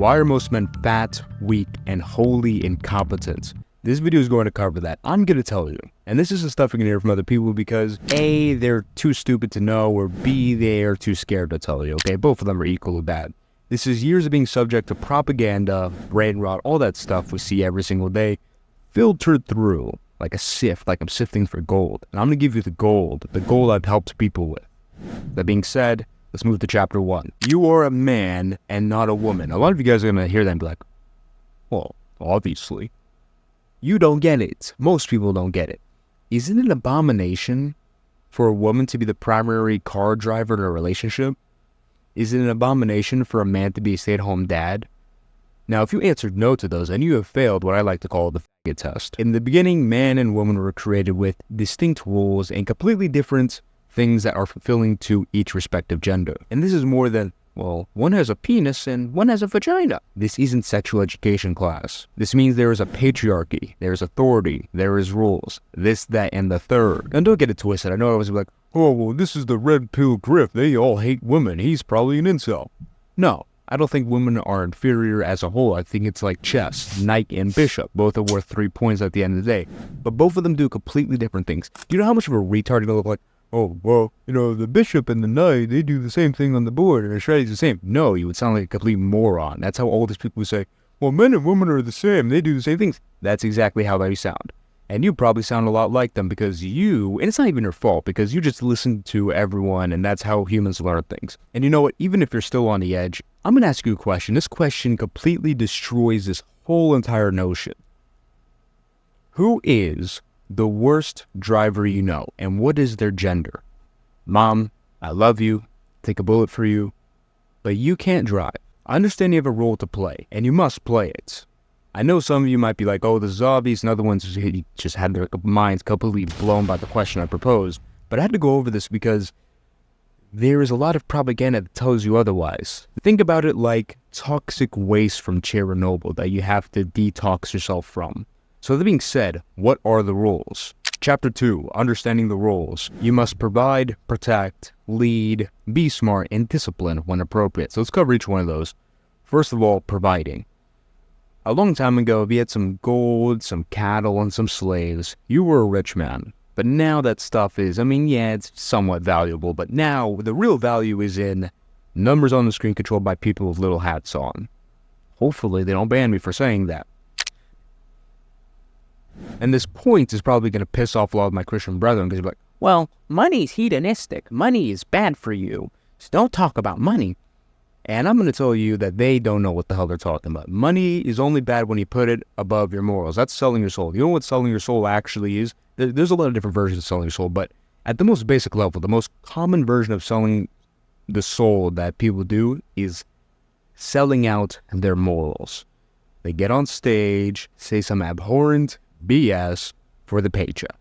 Why are most men fat, weak, and wholly incompetent? This video is going to cover that. I'm going to tell you. And this is the stuff you're going to hear from other people because A, they're too stupid to know, or B, they're too scared to tell you, okay? Both of them are equally bad. This is years of being subject to propaganda, brain rot, all that stuff we see every single day, filtered through like a sift, like I'm sifting for gold. And I'm going to give you the gold I've helped people with. That being said, let's move to chapter 1. You are a man and not a woman. A lot of you guys are going to hear that and be like, well, obviously. You don't get it. Most people don't get it. Is it an abomination for a woman to be the primary car driver in a relationship? Is it an abomination for a man to be a stay-at-home dad? Now, if you answered no to those, then you have failed what I like to call the faggot test. In the beginning, man and woman were created with distinct roles and completely different things that are fulfilling to each respective gender. And this is more than, well, one has a penis and one has a vagina. This isn't sexual education class. This means there is a patriarchy, there is authority, there is rules, this, that, and the third. And don't get it twisted. I know I was like, oh, well, this is the red pill Griff. They all hate women. He's probably an incel. No, I don't think women are inferior as a whole. I think it's like chess, knight and bishop. Both are worth 3 points at the end of the day. But both of them do completely different things. Do you know how much of a retard you look like? Oh, well, you know, the bishop and the knight, they do the same thing on the board, and their strategy's the same. No, you would sound like a complete moron. That's how all these people say, well, men and women are the same. They do the same things. That's exactly how they sound. And you probably sound a lot like them because and it's not even your fault, because you just listen to everyone, and that's how humans learn things. And you know what? Even if you're still on the edge, I'm going to ask you a question. This question completely destroys this whole entire notion. Who is the worst driver you know, and what is their gender? Mom, I love you, take a bullet for you, but you can't drive. I understand you have a role to play, and you must play it. I know some of you might be like, oh, the zombies, and other ones just had their minds completely blown by the question I proposed, but I had to go over this because there is a lot of propaganda that tells you otherwise. Think about it like toxic waste from Chernobyl that you have to detox yourself from. So that being said, what are the rules? Chapter 2, understanding the rules. You must provide, protect, lead, be smart, and discipline when appropriate. So let's cover each one of those. First of all, providing. A long time ago, if you had some gold, some cattle, and some slaves, you were a rich man. But now that stuff is, yeah, it's somewhat valuable, but now the real value is in numbers on the screen controlled by people with little hats on. Hopefully they don't ban me for saying that. And this point is probably going to piss off a lot of my Christian brethren because they're like, well, money's hedonistic. Money is bad for you. So don't talk about money. And I'm going to tell you that they don't know what the hell they're talking about. Money is only bad when you put it above your morals. That's selling your soul. You know what selling your soul actually is? There's a lot of different versions of selling your soul, but at the most basic level, the most common version of selling the soul that people do is selling out their morals. They get on stage, say some abhorrent BS for the paycheck.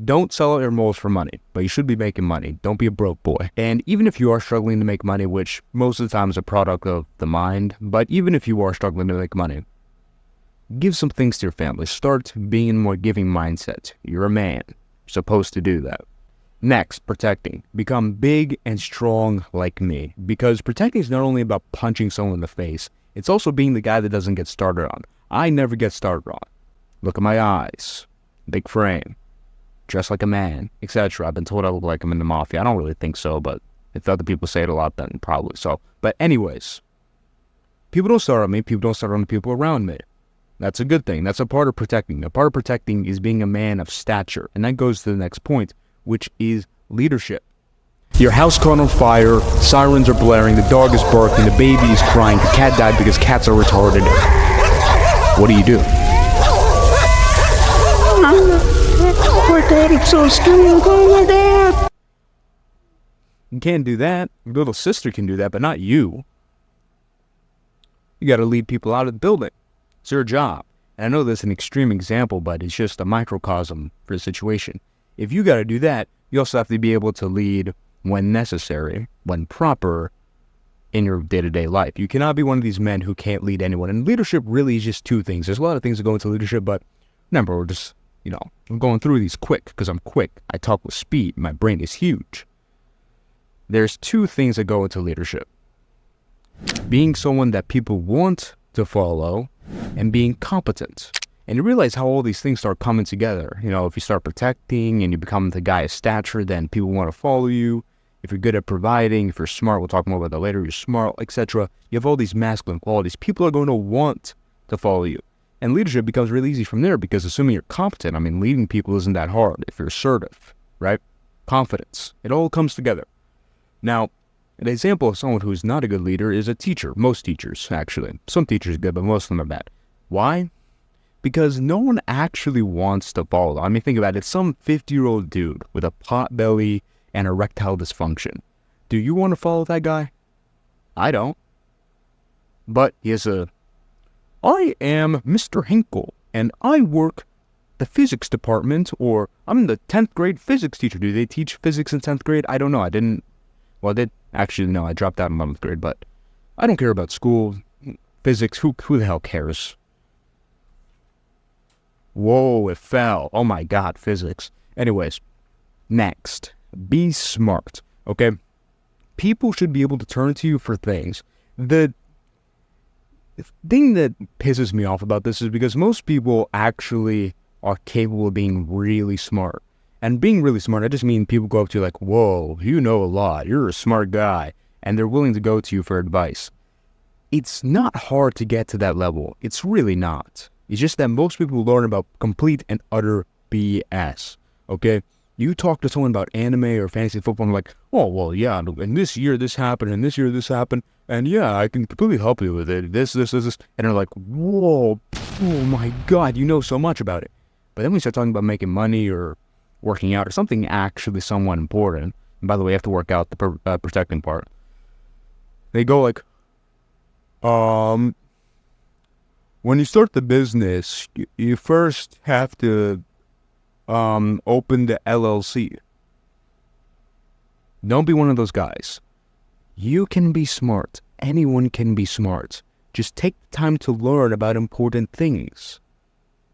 Don't sell out your morals for money, but you should be making money. Don't be a broke boy. And even if you are struggling to make money, which most of the time is a product of the mind, but even if you are struggling to make money, give some things to your family. Start being in a more giving mindset. You're a man. You're supposed to do that. Next, protecting. Become big and strong like me. Because protecting is not only about punching someone in the face, it's also being the guy that doesn't get started on. I never get started on. Look at my eyes. Big frame. Dress like a man, etc. I've been told I look like I'm in the mafia. I don't really think so, but if other people say it a lot, then probably so. But anyways, people don't start on me. People don't start on the people around me. That's a good thing. That's a part of protecting. A part of protecting is being a man of stature. And that goes to the next point, which is leadership. Your house caught on fire, sirens are blaring, the dog is barking, the baby is crying, the cat died because cats are retarded. What do? My dad, I'm so scared. Oh my dad. You can't do that. Your little sister can do that, but not you. You got to lead people out of the building. It's your job. And I know this is an extreme example, but it's just a microcosm for the situation. If you got to do that, you also have to be able to lead when necessary, when proper, in your day-to-day life. You cannot be one of these men who can't lead anyone. And leadership really is just two things. There's a lot of things that go into leadership, but remember, we're just, I'm going through these quick because I'm quick. I talk with speed. My brain is huge. There's two things that go into leadership. being someone that people want to follow, and being competent. And you realize how all these things start coming together. You know, if you start protecting and you become the guy of stature, then people want to follow you. If you're good at providing, if you're smart, we'll talk more about that later, you're smart, etc. You have all these masculine qualities. People are going to want to follow you. And leadership becomes really easy from there because assuming you're competent, I mean, leading people isn't that hard if you're assertive, right? Confidence. It all comes together. Now, an example of someone who's not a good leader is a teacher. Most teachers, actually. Some teachers are good, but most of them are bad. Why? Because no one actually wants to follow. I mean, think about it. Some 50-year-old dude with a pot belly and erectile dysfunction. Do you want to follow that guy? I don't. But he has I am Mr. Hinkle, and I work the physics department, or I'm the 10th grade physics teacher. Do they teach physics in 10th grade? I don't know. I did. Actually, no, I dropped out in 11th grade, but I don't care about school. Physics, who the hell cares? Whoa, it fell. Oh my God, physics. Anyways, next. Be smart, okay? People should be able to turn to you for things. The thing that pisses me off about this is because most people actually are capable of being really smart. And being really smart, I just mean people go up to you like, whoa, you know a lot. You're a smart guy. And they're willing to go to you for advice. It's not hard to get to that level. It's really not. It's just that most people learn about complete and utter BS, okay? You talk to someone about anime or fantasy football, and they're like, oh, well, yeah, and this year this happened, and this year this happened, and yeah, I can completely help you with it, this. And they're like, whoa, oh my God, you know so much about it. But then we start talking about making money or working out or something actually somewhat important. And by the way, you have to work out the protecting part. They go like, when you start the business, you first have to open the LLC. Don't be one of those guys. You can be smart. Anyone can be smart. Just take the time to learn about important things.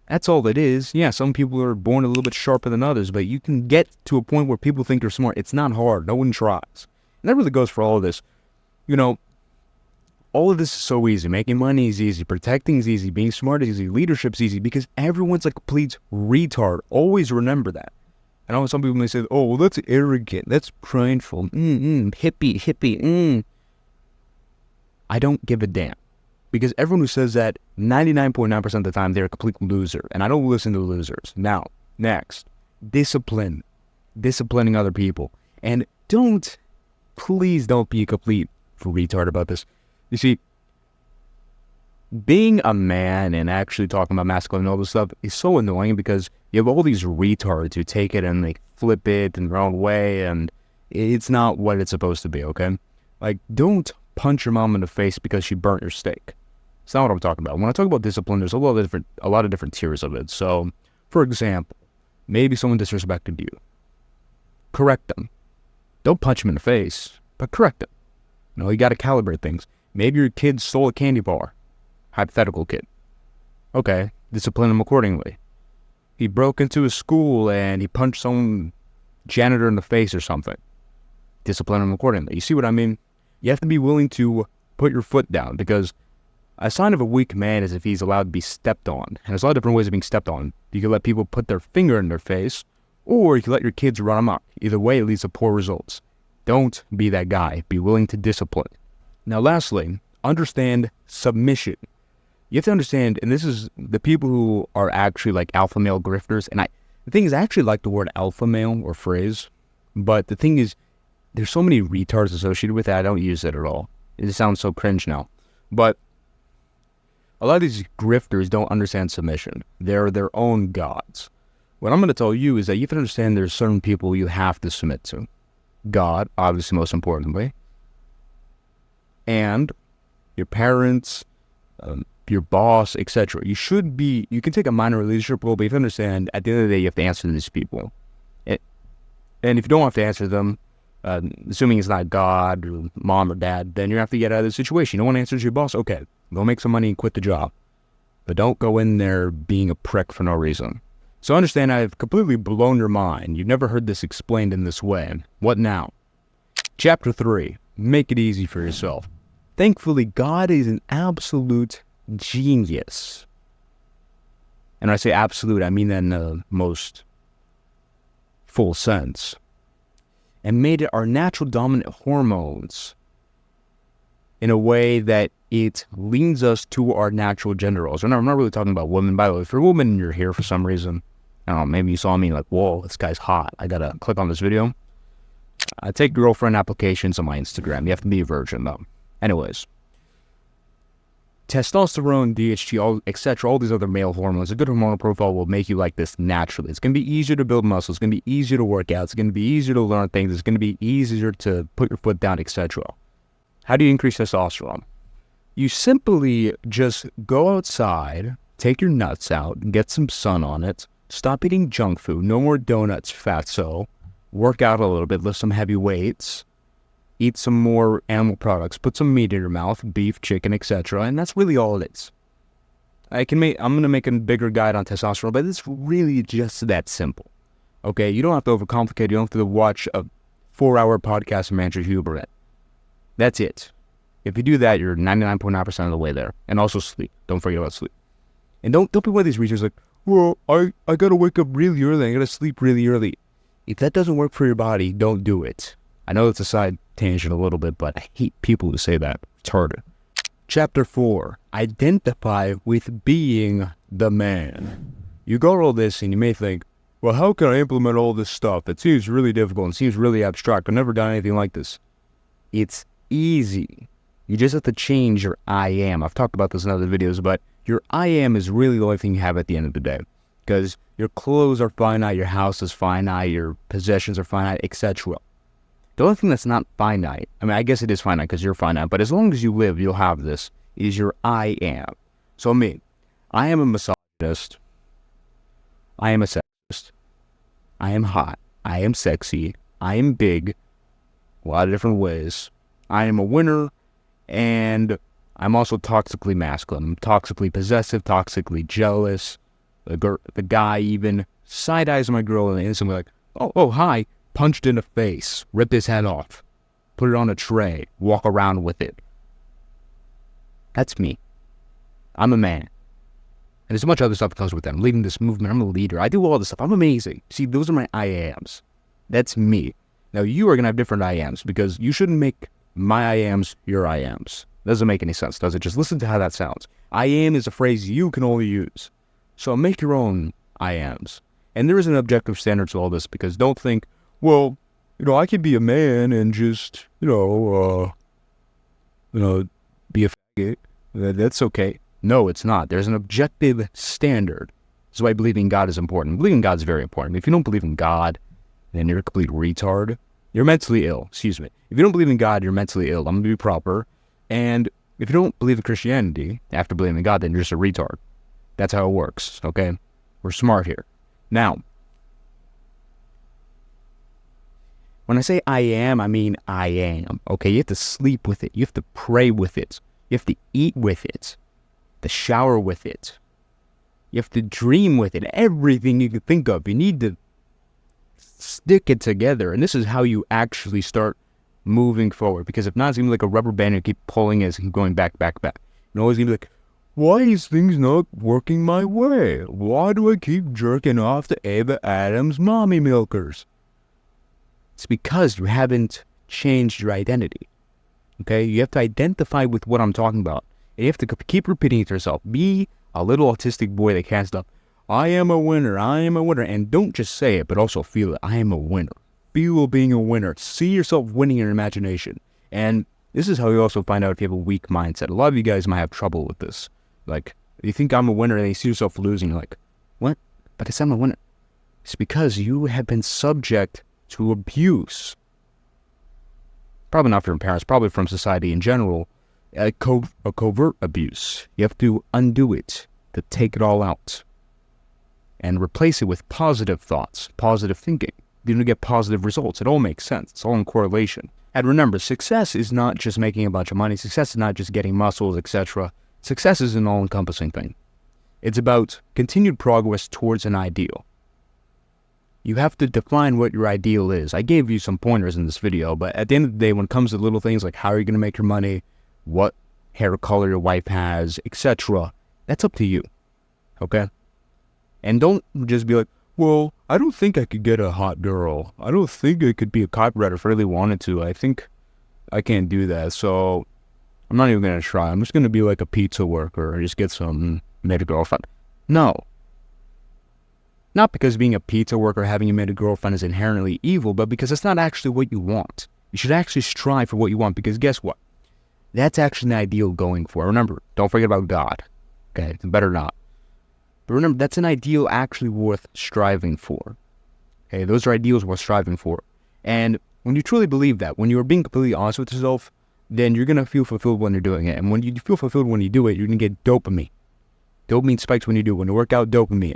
That's all it is. Yeah, some people are born a little bit sharper than others, but you can get to a point where people think you're smart. It's not hard. No one tries. And that really goes for all of this. You know, all of this is so easy. Making money is easy. Protecting is easy. Being smart is easy. Leadership's easy because everyone's a complete retard. Always remember that. I know some people may say, oh, well, that's arrogant. That's prideful. Hippie. I don't give a damn. Because everyone who says that 99.9% of the time, they're a complete loser. And I don't listen to losers. Now, next, discipline. Disciplining other people. And please don't be a complete retard about this. You see, being a man and actually talking about masculine and all this stuff is so annoying because you have all these retards who take it and they flip it in their own way, and it's not what it's supposed to be, okay? Like, don't punch your mom in the face because she burnt your steak. It's not what I'm talking about. When I talk about discipline, there's a lot of different tiers of it. So, for example, maybe someone disrespected you. Correct them. Don't punch them in the face, but correct them. You know, you got to calibrate things. Maybe your kid stole a candy bar. Hypothetical kid. Okay, discipline him accordingly. He broke into a school and he punched some janitor in the face or something. Discipline him accordingly. You see what I mean? You have to be willing to put your foot down because a sign of a weak man is if he's allowed to be stepped on. And there's a lot of different ways of being stepped on. You can let people put their finger in their face, or you can let your kids run amok. Either way, it leads to poor results. Don't be that guy. Be willing to discipline. Now, lastly, understand submission. You have to understand, and this is the people who are actually like alpha male grifters, and the thing is, I actually like the word alpha male or phrase, but the thing is, there's so many retards associated with it, I don't use it at all. It sounds so cringe now. But a lot of these grifters don't understand submission. They're their own gods. What I'm going to tell you is that you have to understand there's certain people you have to submit to. God, obviously most importantly, and your parents, your boss, etc. You can take a minor leadership role, but you have to understand, at the end of the day, you have to answer to these people. And if you don't have to answer them, assuming it's not God or mom or dad, then you have to get out of the situation. No one answers your boss, okay, go make some money and quit the job. But don't go in there being a prick for no reason. So understand, I've completely blown your mind. You've never heard this explained in this way. What now? Chapter 3, make it easy for yourself. Thankfully, God is an absolute genius. And when I say absolute, I mean that in the most full sense. And made it our natural dominant hormones in a way that it leans us to our natural gender roles. And I'm not really talking about women. By the way, if you're a woman and you're here for some reason, I don't know, maybe you saw me like, whoa, this guy's hot. I gotta click on this video. I take girlfriend applications on my Instagram. You have to be a virgin, though. Anyways. Testosterone, DHT, etc., all these other male hormones, a good hormonal profile will make you like this naturally. It's going to be easier to build muscle. It's going to be easier to work out. It's going to be easier to learn things. It's going to be easier to put your foot down, etc. How do you increase testosterone? You simply just go outside, take your nuts out, get some sun on it, stop eating junk food, no more donuts, fatso, work out a little bit, lift some heavy weights, eat some more animal products, put some meat in your mouth, beef, chicken, etc. And that's really all it is. I'm going to make a bigger guide on testosterone, but it's really just that simple. Okay, you don't have to overcomplicate. You don't have to watch a 4-hour podcast from Andrew Huber. That's it. If you do that, you're 99.9% of the way there. And also sleep. Don't forget about sleep. And don't be one of these reasons like, well, I got to wake up really early. I got to sleep really early. If that doesn't work for your body, don't do it. I know it's a side tangent a little bit, but I hate people who say that. It's harder. Chapter 4. Identify with being the man. You go all this and you may think, well, how can I implement all this stuff? It seems really difficult and seems really abstract. I've never done anything like this. It's easy. You just have to change your I am. I've talked about this in other videos, but your I am is really the only thing you have at the end of the day. Because your clothes are finite, your house is finite, your possessions are finite, etc. The only thing that's not finite, I mean, I guess it is finite because you're finite, but as long as you live, you'll have this, is your I am. So me, I am a misogynist. I am a sexist. I am hot. I am sexy. I am big. A lot of different ways. I am a winner, and I'm also toxically masculine. I'm toxically possessive, toxically jealous. The guy even side-eyes my girl and instantly like, oh, hi. Punched in the face, rip his head off, put it on a tray, walk around with it. That's me. I'm a man. And there's so much other stuff that comes with that. I'm leading this movement. I'm a leader. I do all this stuff. I'm amazing. See, those are my I ams. That's me. Now, you are going to have different I ams because you shouldn't make my I ams your I ams. Doesn't make any sense, does it? Just listen to how that sounds. I am is a phrase you can only use. So make your own I ams. And there is an objective standard to all this because don't think, well, I could be a man and just, be a faggot. That's okay. No, it's not. There's an objective standard. That's why believing in God is important. Believing in God is very important. If you don't believe in God, then you're a complete retard. You're mentally ill. Excuse me. If you don't believe in God, you're mentally ill. I'm going to be proper. And if you don't believe in Christianity, after believing in God, then you're just a retard. That's how it works, okay? We're smart here. Now, when I say I am, I mean I am. Okay, you have to sleep with it. You have to pray with it. You have to eat with it. To shower with it. You have to dream with it. Everything you can think of. You need to stick it together. And this is how you actually start moving forward. Because if not, it's going to be like a rubber band. You keep pulling it and going back. You're always going to be like, why is things not working my way? Why do I keep jerking off to Ava Adams' mommy milkers? It's because you haven't changed your identity, okay? You have to identify with what I'm talking about. And you have to keep repeating it to yourself. Be a little autistic boy that can't stop. I am a winner. I am a winner. And don't just say it, but also feel it. I am a winner. Feel being a winner. See yourself winning in your imagination. And this is how you also find out if you have a weak mindset. A lot of you guys might have trouble with this. Like, you think I'm a winner and you see yourself losing. You're like, what? But it's I'm a winner. It's because you have been subject to abuse. Probably not from your parents, probably from society in general. A covert abuse. You have to undo it, to take it all out. And replace it with positive thoughts, positive thinking. You're going to get positive results. It all makes sense. It's all in correlation. And remember, success is not just making a bunch of money. Success is not just getting muscles, etc. Success is an all-encompassing thing. It's about continued progress towards an ideal. You have to define what your ideal is. I gave you some pointers in this video, but at the end of the day, when it comes to little things like how are you going to make your money, what hair color your wife has, etc. That's up to you, okay? And don't just be like, well, I don't think I could get a hot girl. I don't think I could be a copywriter if I really wanted to. I think I can't do that, so I'm not even going to try. I'm just going to be like a pizza worker or just get some made a girlfriend. No. Not because being a pizza worker or having a made a girlfriend is inherently evil, but because it's not actually what you want. You should actually strive for what you want, because guess what? That's actually an ideal going for. Remember, don't forget about God. Okay, it's better not. But remember, that's an ideal actually worth striving for. Okay, those are ideals worth striving for. And when you truly believe that, when you're being completely honest with yourself, then you're going to feel fulfilled when you're doing it. And when you feel fulfilled when you do it, you're going to get dopamine. Dopamine spikes when you do it. When you work out, dopamine.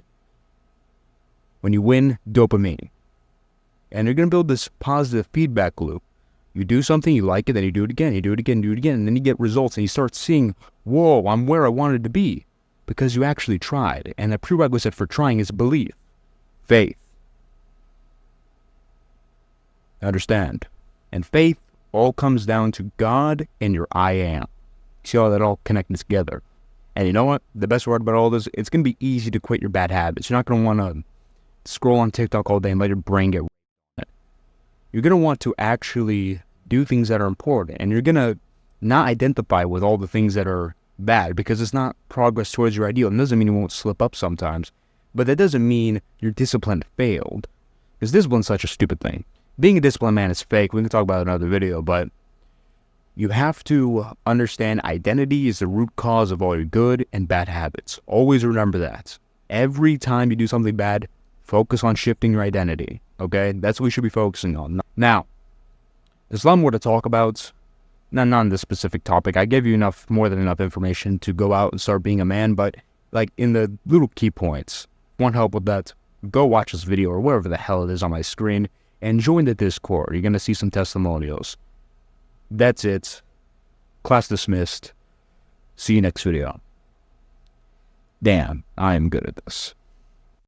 When you win, dopamine. And you're going to build this positive feedback loop. You do something, you like it, then you do it again, you do it again, do it again, and then you get results, and you start seeing, whoa, I'm where I wanted to be, because you actually tried. And a prerequisite for trying is belief, faith. Understand? And faith all comes down to God and your I am. See how that all connected together. And you know what? The best part about all this, it's going to be easy to quit your bad habits. You're not going to want to scroll on TikTok all day and let your brain get it. You're going to want to actually do things that are important, and you're going to not identify with all the things that are bad, because it's not progress towards your ideal. It doesn't mean you won't slip up sometimes, but that doesn't mean your discipline failed, because discipline's such a stupid thing. Being a disciplined man is fake. We can talk about it in another video, but you have to understand identity is the root cause of all your good and bad habits. Always remember that. Every time you do something bad, focus on shifting your identity, okay? That's what we should be focusing on. Now, there's a lot more to talk about. Not on this specific topic. I gave you more than enough information to go out and start being a man, but like in the little key points, want help with that, go watch this video or wherever the hell it is on my screen and join the Discord. You're going to see some testimonials. That's it. Class dismissed. See you next video. Damn, I am good at this.